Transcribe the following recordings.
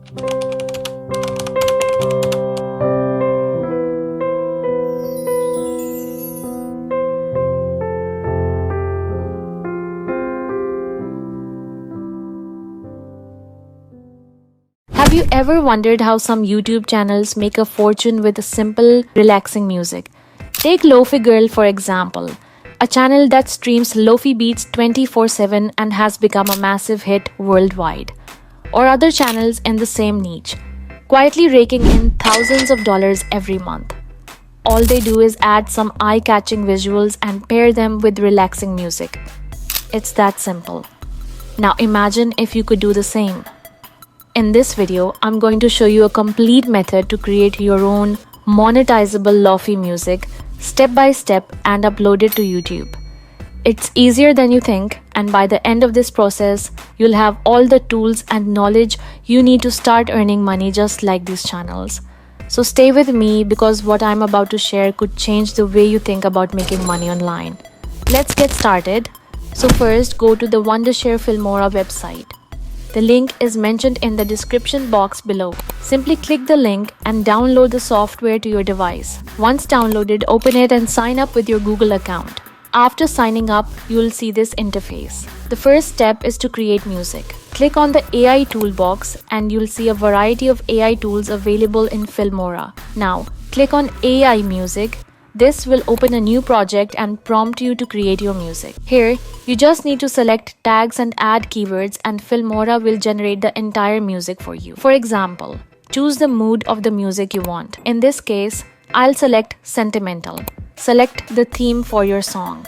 Have you ever wondered how some YouTube channels make a fortune with simple, relaxing music? Take Lofi Girl for example, a channel that streams Lofi Beats 24/7 and has become a massive hit worldwide. Or other channels in the same niche, quietly raking in thousands of dollars every month. All they do is add some eye-catching visuals and pair them with relaxing music. It's that simple. Now imagine if you could do the same. In this video, I'm going to show you a complete method to create your own monetizable lofi music step by step and upload it to YouTube. It's easier than you think, and by the end of this process, you'll have all the tools and knowledge you need to start earning money just like these channels. So stay with me because what I'm about to share could change the way you think about making money online. Let's get started. So first, go to the Wondershare Filmora website. The link is mentioned in the description box below. Simply click the link and download the software to your device. Once downloaded, open it and sign up with your Google account. After signing up, you'll see this interface. The first step is to create music. Click on the AI toolbox and you'll see a variety of AI tools available in Filmora. Now, click on AI Music. This will open a new project and prompt you to create your music. Here, you just need to select tags and add keywords and Filmora will generate the entire music for you. For example, choose the mood of the music you want. In this case, I'll select sentimental. Select the theme for your song.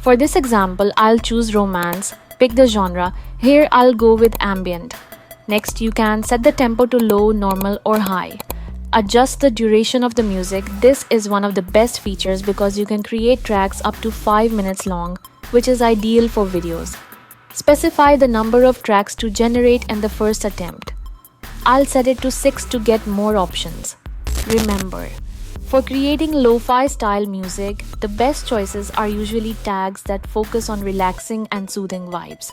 For this example, I'll choose romance. Pick the genre. Here, I'll go with ambient. Next, you can set the tempo to low, normal, or high. Adjust the duration of the music. This is one of the best features because you can create tracks up to 5 minutes long, which is ideal for videos. Specify the number of tracks to generate in the first attempt. I'll set it to 6 to get more options. Remember, for creating lo-fi style music, the best choices are usually tags that focus on relaxing and soothing vibes.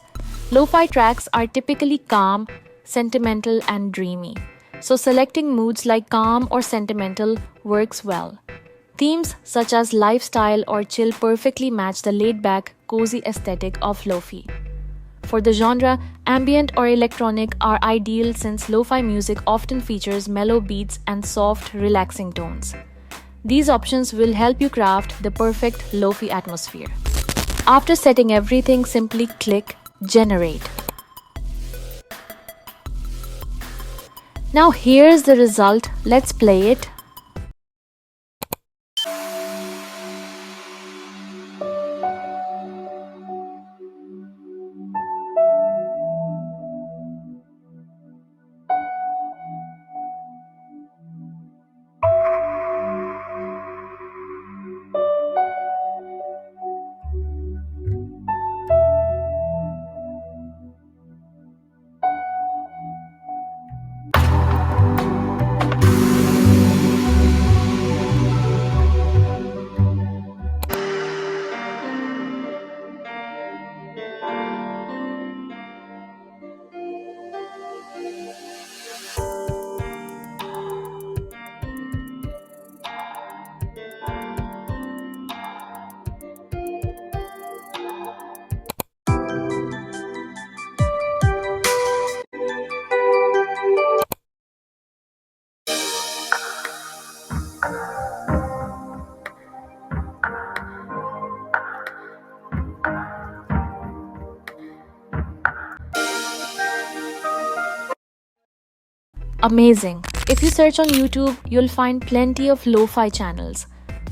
Lo-fi tracks are typically calm, sentimental, and dreamy. So selecting moods like calm or sentimental works well. Themes such as lifestyle or chill perfectly match the laid-back, cozy aesthetic of lofi. For the genre, ambient or electronic are ideal since lo-fi music often features mellow beats and soft, relaxing tones. These options will help you craft the perfect lofi atmosphere. After setting everything, simply click Generate. Now here's the result. Let's play it. Amazing! If you search on YouTube, you'll find plenty of lo-fi channels.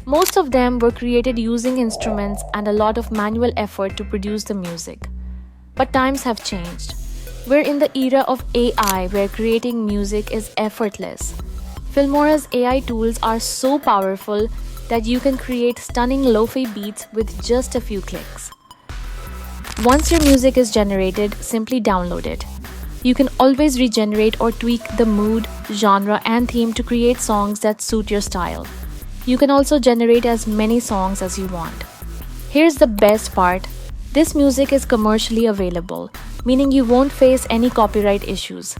Most of them were created using instruments and a lot of manual effort to produce the music. But times have changed. We're in the era of AI where creating music is effortless. Filmora's AI tools are so powerful that you can create stunning lo-fi beats with just a few clicks. Once your music is generated, simply download it. You can always regenerate or tweak the mood, genre, and theme to create songs that suit your style. You can also generate as many songs as you want. Here's the best part. This music is commercially available, meaning you won't face any copyright issues.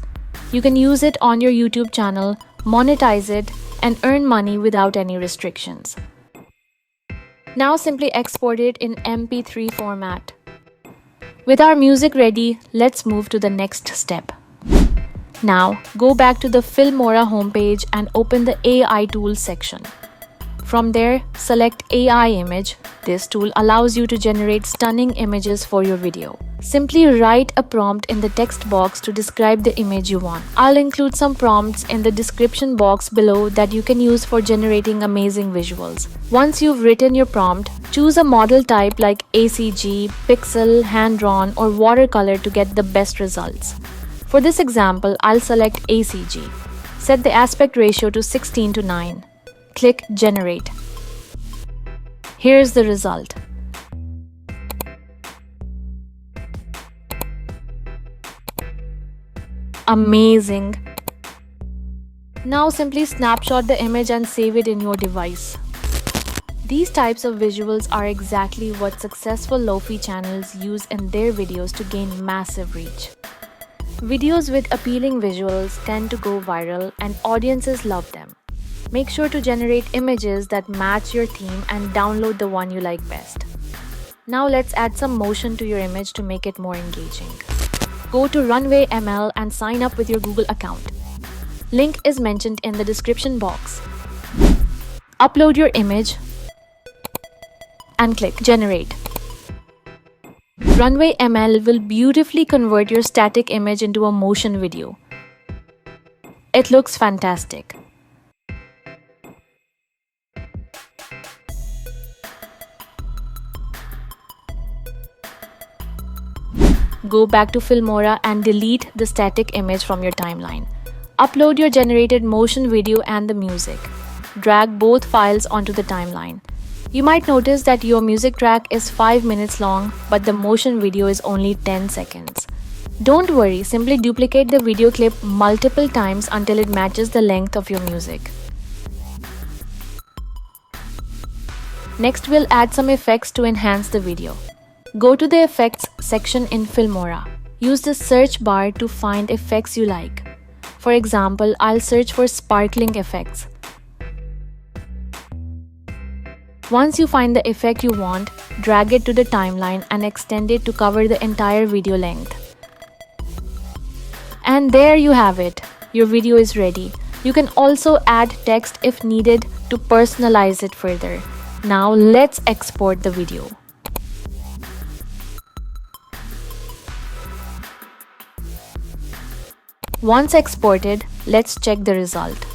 You can use it on your YouTube channel, monetize it, and earn money without any restrictions. Now simply export it in MP3 format. With our music ready, let's move to the next step. Now, go back to the Filmora homepage and open the AI tools section. From there, select AI image. This tool allows you to generate stunning images for your video. Simply write a prompt in the text box to describe the image you want. I'll include some prompts in the description box below that you can use for generating amazing visuals. Once you've written your prompt, choose a model type like ACG, pixel, hand-drawn, or watercolor to get the best results. For this example, I'll select ACG. Set the aspect ratio to 16:9. Click Generate. Here's the result. Amazing! Now simply snapshot the image and save it in your device. These types of visuals are exactly what successful Lofi channels use in their videos to gain massive reach. Videos with appealing visuals tend to go viral and audiences love them. Make sure to generate images that match your theme and download the one you like best. Now let's add some motion to your image to make it more engaging. Go to RunwayML and sign up with your Google account. Link is mentioned in the description box. Upload your image and click Generate. RunwayML will beautifully convert your static image into a motion video. It looks fantastic. Go back to Filmora and delete the static image from your timeline. Upload your generated motion video and the music. Drag both files onto the timeline. You might notice that your music track is 5 minutes long, but the motion video is only 10 seconds. Don't worry, simply duplicate the video clip multiple times until it matches the length of your music. Next, we'll add some effects to enhance the video. Go to the Effects section in Filmora. Use the search bar to find effects you like. For example, I'll search for sparkling effects. Once you find the effect you want, drag it to the timeline and extend it to cover the entire video length. And there you have it. Your video is ready. You can also add text if needed to personalize it further. Now let's export the video. Once exported, let's check the result.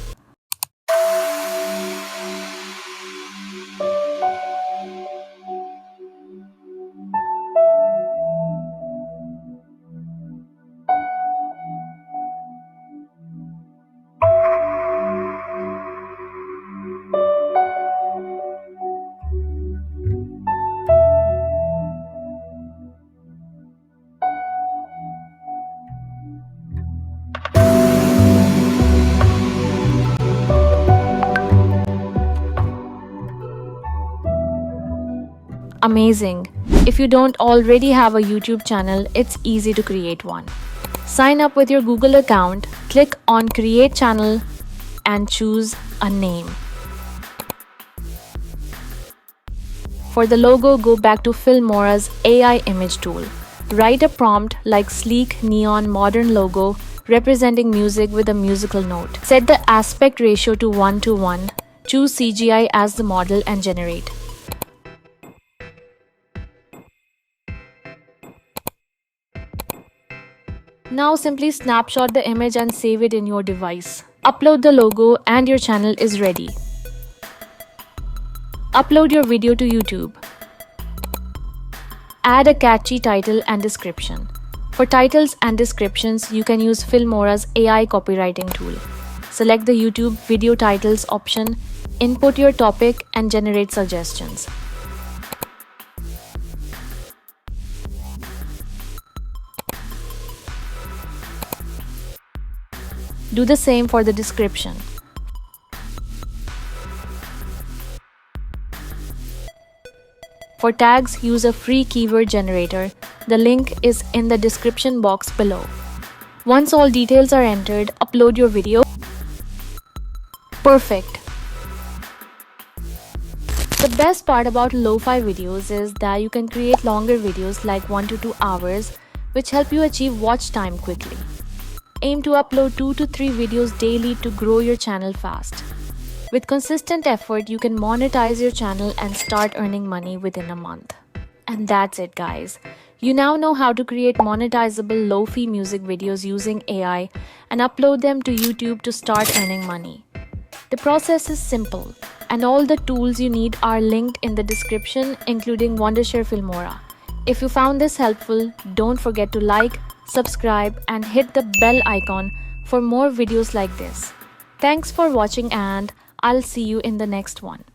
Amazing! If you don't already have a YouTube channel, it's easy to create one. Sign up with your Google account, click on Create Channel and choose a name. For the logo, go back to Filmora's AI image tool. Write a prompt like sleek neon modern logo representing music with a musical note. Set the aspect ratio to 1:1. Choose CGI as the model and generate. Now simply snapshot the image and save it in your device. Upload the logo and your channel is ready. Upload your video to YouTube. Add a catchy title and description. For titles and descriptions, you can use Filmora's AI copywriting tool. Select the YouTube video titles option, input your topic and generate suggestions. Do the same for the description. For tags, use a free keyword generator. The link is in the description box below. Once all details are entered, upload your video. Perfect. The best part about lo-fi videos is that you can create longer videos like 1 to 2 hours, which help you achieve watch time quickly. Aim to upload 2 to 3 videos daily to grow your channel fast. With consistent effort, you can monetize your channel and start earning money within a month. And that's it, guys. You now know how to create monetizable lo-fi music videos using AI and upload them to YouTube to start earning money. The process is simple, and all the tools you need are linked in the description, including Wondershare Filmora. If you found this helpful, don't forget to like, subscribe, and hit the bell icon for more videos like this. Thanks for watching, and I'll see you in the next one.